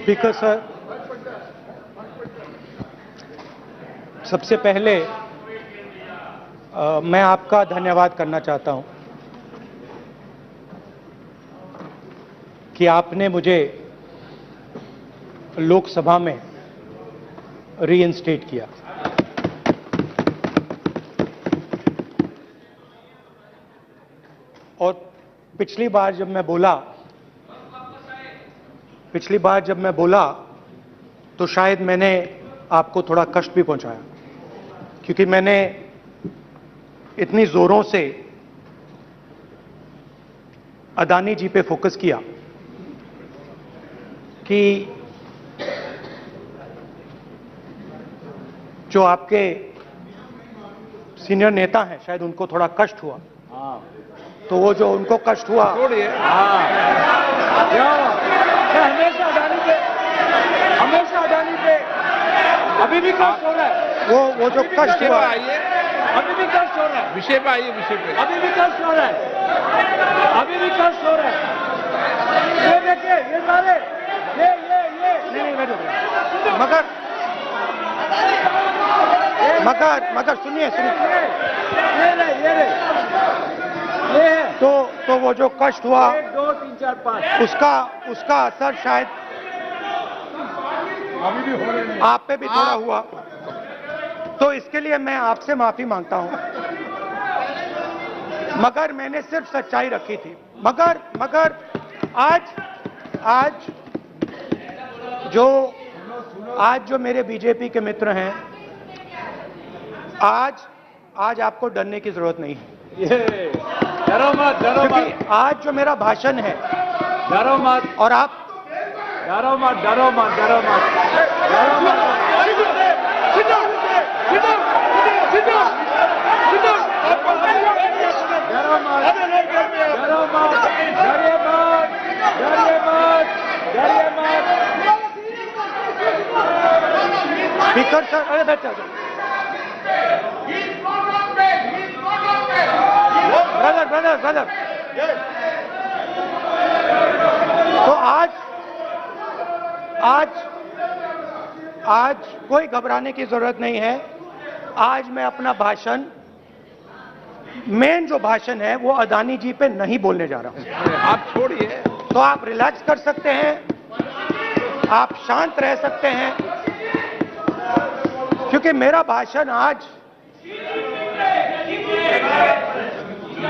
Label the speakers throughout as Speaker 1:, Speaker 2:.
Speaker 1: Speaker sir, सबसे पहले मैं आपका धन्यवाद करना चाहता हूं कि आपने मुझे लोकसभा में रीइंस्टेट किया। और पिछली बार जब मैं बोला तो शायद मैंने आपको थोड़ा कष्ट भी पहुंचाया, क्योंकि मैंने इतनी जोरों से अदानी जी पे फोकस किया कि जो आपके सीनियर नेता हैं शायद उनको थोड़ा कष्ट हुआ। तो वो जो उनको कष्ट हुआ,
Speaker 2: हमेशा अडानी पे अभी भी कष्ट हो रहा है।
Speaker 1: वो जो कष्ट हुआ,
Speaker 2: अभी भी कष्ट हो रहा है।
Speaker 3: विषय पे आइए, विषय पे।
Speaker 2: अभी भी कष्ट हो रहा है। अभी भी कष्ट हो रहा है। ये देखिए, ये सारे
Speaker 1: नहीं मगर सुनिए
Speaker 2: ये है।
Speaker 1: तो वो जो कष्ट हुआ
Speaker 2: 1 2 3 4 5
Speaker 1: उसका असर शायद
Speaker 2: अभी भी हो रहे हैं।
Speaker 1: आप पे भी थोड़ा हुआ। तो इसके लिए मैं आपसे माफी मांगता हूं, मगर मैंने सिर्फ सच्चाई रखी थी। मगर आज जो मेरे बीजेपी के मित्र हैं, आज आपको डरने की जरूरत नहीं है।
Speaker 2: डरो मत,
Speaker 1: क्योंकि आज जो मेरा भाषण है,
Speaker 2: डरो मत,
Speaker 1: और आप
Speaker 2: डरो मत, डरो मत, डरो मत, डरो मत।
Speaker 1: स्पीकर सर, अरे बैठ जाओ। ब्रदर तो आज कोई घबराने की जरूरत नहीं है। आज मैं अपना भाषण, मेन जो भाषण है वो अदानी जी पे नहीं बोलने जा रहा हूं।
Speaker 3: आप छोड़िए,
Speaker 1: तो आप रिलैक्स कर सकते हैं, आप शांत रह सकते हैं, क्योंकि मेरा भाषण आज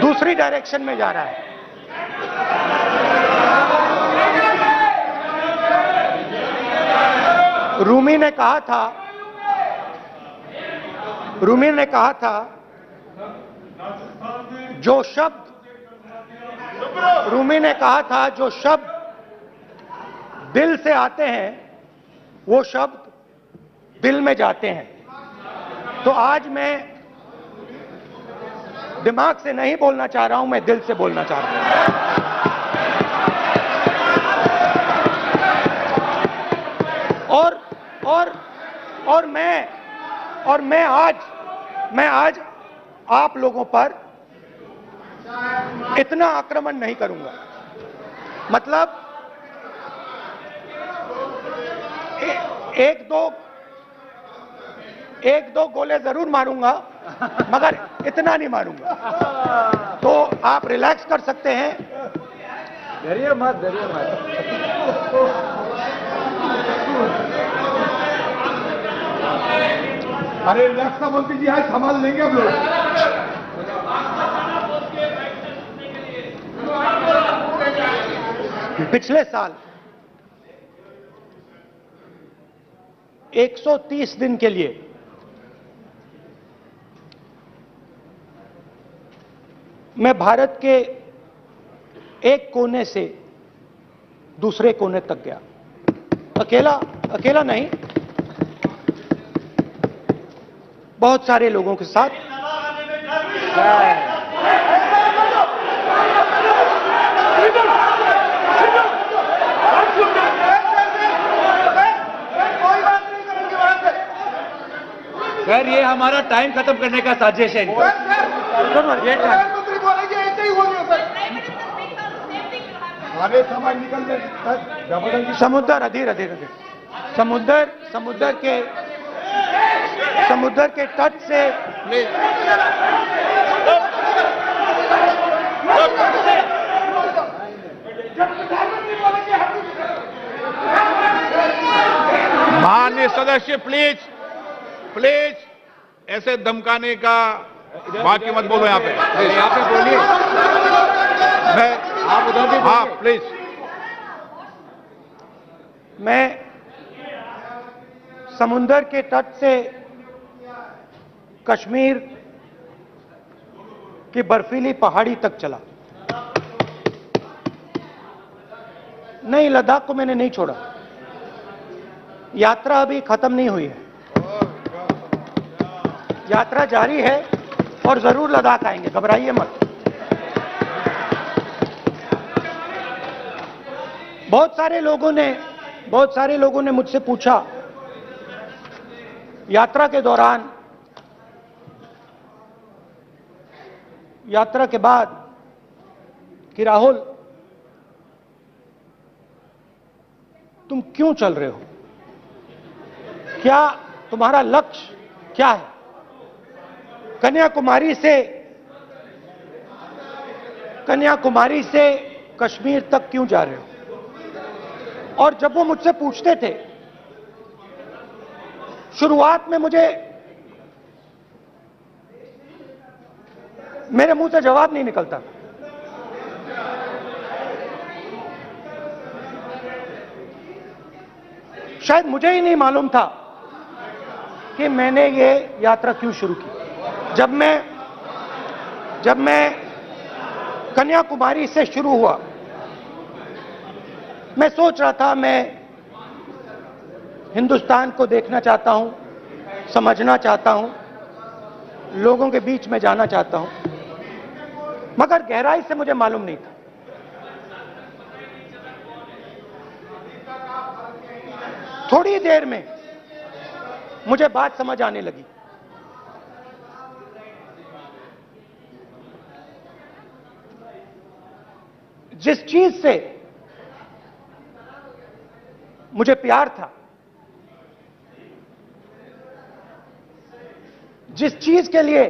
Speaker 1: दूसरी डायरेक्शन में जा रहा है। रूमी ने कहा था जो शब्द दिल से आते हैं वो शब्द दिल में जाते हैं। तो आज मैं दिमाग से नहीं बोलना चाह रहा हूं, मैं दिल से बोलना चाह रहा हूं। और मैं आज आप लोगों पर इतना आक्रमण नहीं करूंगा। मतलब एक दो गोले जरूर मारूंगा, मगर इतना नहीं मारूंगा। तो आप रिलैक्स कर सकते हैं।
Speaker 2: डरिए मत।
Speaker 3: अरे रक्षा मंत्री जी आज संभाल लेंगे हम लोग।
Speaker 1: पिछले साल 130 दिन के लिए मैं भारत के एक कोने से दूसरे कोने तक गया। अकेला नहीं, बहुत सारे लोगों के साथ।
Speaker 2: खैर, ये हमारा टाइम खत्म करने का साजिश है।
Speaker 3: सारे समाज निकल गए जबरदस्ती
Speaker 1: समुद्र अधीर अधीर अधीर समुद्र के तट से
Speaker 4: माननीय सदस्य प्लीज प्लीज ऐसे धमकाने का बात की मत बोलो यहाँ पे
Speaker 2: बोलिए,
Speaker 4: मैं
Speaker 2: आप उधर भी
Speaker 4: हाँ
Speaker 2: बोलिए।
Speaker 4: प्लीज
Speaker 1: मैं समुद्र के तट से कश्मीर की बर्फीली पहाड़ी तक चला। नहीं, लद्दाख को मैंने नहीं छोड़ा। यात्रा अभी खत्म नहीं हुई है, यात्रा जारी है और जरूर लद्दाख आएंगे, घबराइए मत। बहुत सारे लोगों ने मुझसे पूछा यात्रा के दौरान, यात्रा के बाद कि राहुल तुम क्यों चल रहे हो, क्या तुम्हारा लक्ष्य क्या है, कन्याकुमारी से कश्मीर तक क्यों जा रहे हो। और जब वो मुझसे पूछते थे, शुरुआत में मेरे मुंह से जवाब नहीं निकलता। शायद मुझे ही नहीं मालूम था कि मैंने ये यात्रा क्यों शुरू की। जब मैं कन्याकुमारी से शुरू हुआ, मैं सोच रहा था मैं हिंदुस्तान को देखना चाहता हूं, समझना चाहता हूं, लोगों के बीच में जाना चाहता हूं, मगर गहराई से मुझे मालूम नहीं था। थोड़ी देर में मुझे बात समझ आने लगी। जिस चीज से मुझे प्यार था, जिस चीज के लिए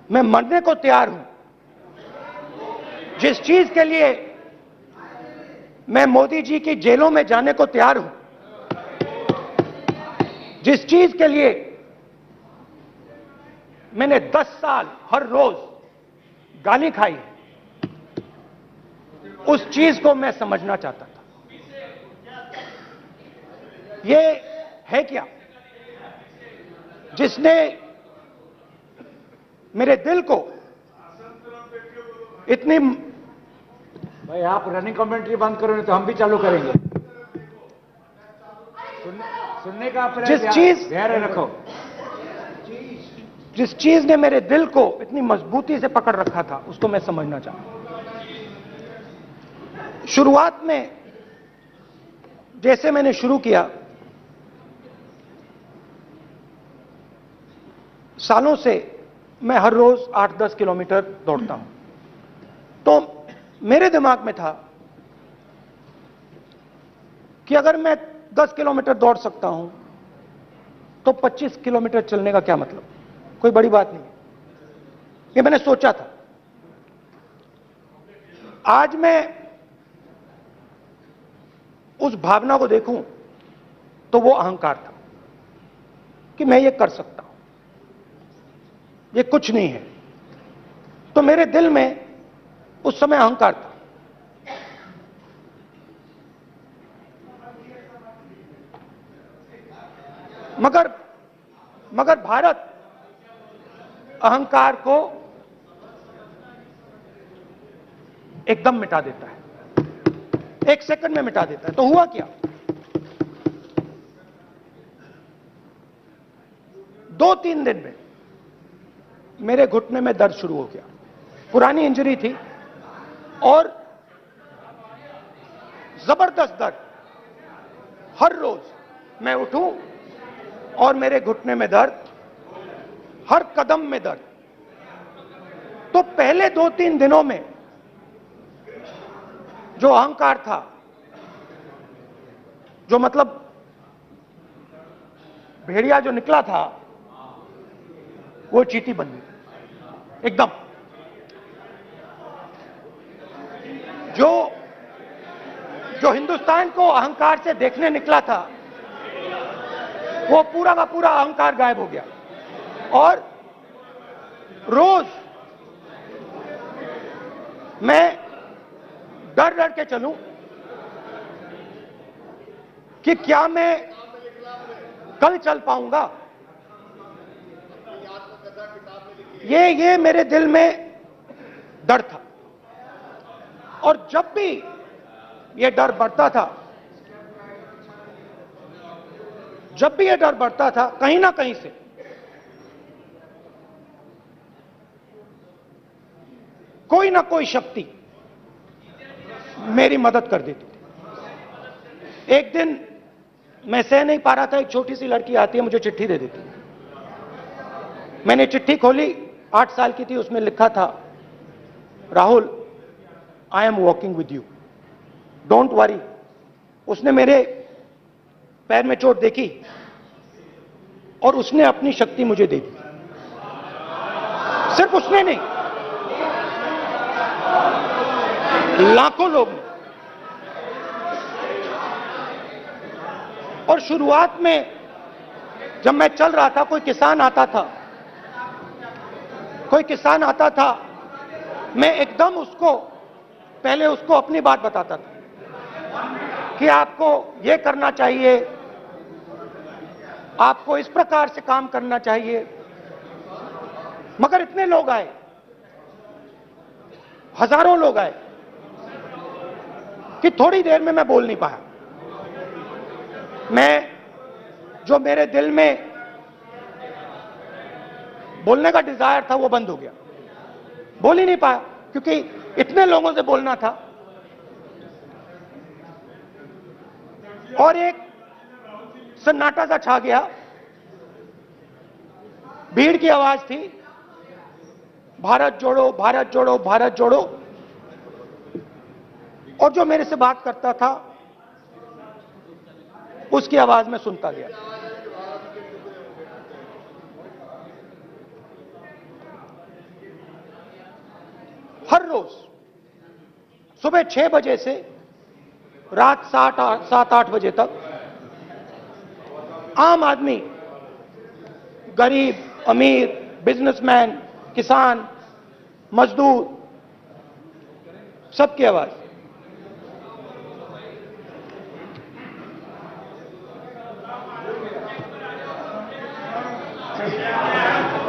Speaker 1: मैं मरने को तैयार हूं, जिस चीज के लिए मैं मोदी जी की जेलों में जाने को तैयार हूं, जिस चीज के लिए मैंने 10 साल हर रोज गाली खाई, उस चीज को मैं समझना चाहता था। ये है क्या जिसने मेरे दिल को इतनी,
Speaker 2: भाई आप रनिंग कमेंट्री बंद करो नहीं तो हम भी चालू करेंगे। सुनने का अपना धैर्य रखो।
Speaker 1: जिस चीज ने मेरे दिल को इतनी मजबूती से पकड़ रखा था, उसको मैं समझना चाहता। शुरुआत में जैसे मैंने शुरू किया, सालों से मैं हर रोज 8-10 किलोमीटर दौड़ता हूं, तो मेरे दिमाग में था कि अगर मैं 10 किलोमीटर दौड़ सकता हूं तो 25 किलोमीटर चलने का क्या मतलब, कोई बड़ी बात नहीं। ये मैंने सोचा था। आज मैं उस भावना को देखूं तो वो अहंकार था कि मैं ये कर सकता हूं, ये कुछ नहीं है। तो मेरे दिल में उस समय अहंकार था। मगर भारत अहंकार को एकदम मिटा देता है, 1 सेकंड में मिटा देता है। तो हुआ क्या, 2-3 दिन में मेरे घुटने में दर्द शुरू हो गया। पुरानी इंजरी थी और जबरदस्त दर्द। हर रोज मैं उठूं और मेरे घुटने में दर्द, हर कदम में दर्द। तो पहले 2-3 दिनों में जो अहंकार था, जो मतलब भेड़िया जो निकला था, वो चींटी बन गई एकदम। जो हिंदुस्तान को अहंकार से देखने निकला था, वो पूरा का पूरा अहंकार गायब हो गया। और रोज मैं डर डर के चलूं कि क्या मैं कल चल पाऊंगा। ये मेरे दिल में डर था। और जब भी ये डर बढ़ता था, कहीं ना कहीं से कोई ना कोई शक्ति मेरी मदद कर देती थी। एक दिन मैं सह नहीं पा रहा था, एक छोटी सी लड़की आती है, मुझे चिट्ठी दे देती। मैंने चिट्ठी खोली, 8 साल की थी, उसमें लिखा था, Rahul, I am walking with you, don't worry. उसने मेरे पैर में चोट देखी और उसने अपनी शक्ति मुझे दे दी। सिर्फ उसने नहीं, लाखों लोग ने। और शुरुआत में जब मैं चल रहा था, कोई किसान आता था, मैं एकदम पहले उसको अपनी बात बताता था कि आपको ये करना चाहिए, आपको इस प्रकार से काम करना चाहिए। मगर इतने लोग आए, हजारों लोग आए, कि थोड़ी देर में मैं बोल नहीं पाया। जो मेरे दिल में बोलने का डिजायर था, वो बंद हो गया। बोल ही नहीं पाया, क्योंकि इतने लोगों से बोलना था। और एक सन्नाटा सा छा गया, भीड़ की आवाज थी, भारत जोड़ो, भारत जोड़ो, भारत जोड़ो। और जो मेरे से बात करता था, उसकी आवाज में सुनता गया। हर रोज सुबह 6 बजे से रात 7-8 बजे तक आम आदमी, गरीब, अमीर, बिजनेसमैन, किसान, मजदूर, सबकी आवाज।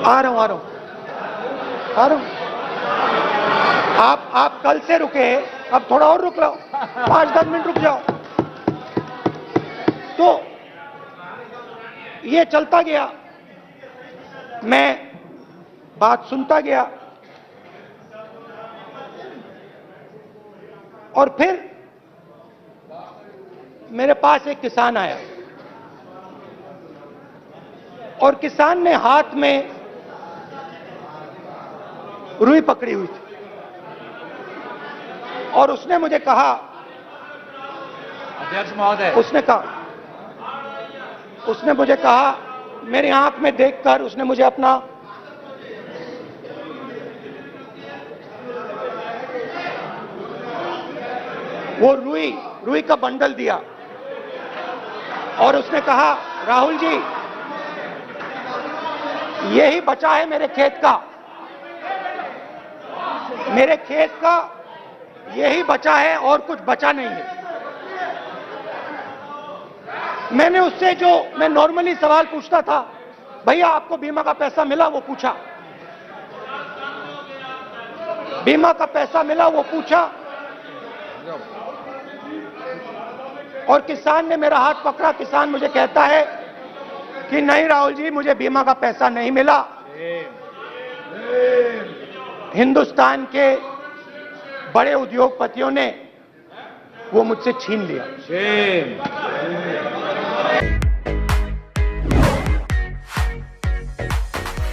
Speaker 1: आ रहा हूं। आप कल से रुके, अब थोड़ा और रुक लो, 5-10 मिनट रुक जाओ। तो ये चलता गया, मैं बात सुनता गया। और फिर मेरे पास एक किसान आया, और किसान ने हाथ में रुई पकड़ी हुई थी, और उसने मुझे कहा,
Speaker 2: अध्यक्ष महोदय,
Speaker 1: उसने मुझे कहा, मेरी आंख में देखकर उसने मुझे अपना वो रुई का बंडल दिया, और उसने कहा, राहुल जी, यही बचा है मेरे खेत का, यही बचा है, और कुछ बचा नहीं है। मैंने उससे, जो मैं नॉर्मली सवाल पूछता था, भैया आपको बीमा का पैसा मिला, वो पूछा। बीमा का पैसा मिला, वो पूछा। और किसान ने मेरा हाथ पकड़ा। किसान मुझे कहता है कि नहीं राहुल जी, मुझे बीमा का पैसा नहीं मिला, हिंदुस्तान के बड़े उद्योगपतियों ने वो मुझसे छीन लिया।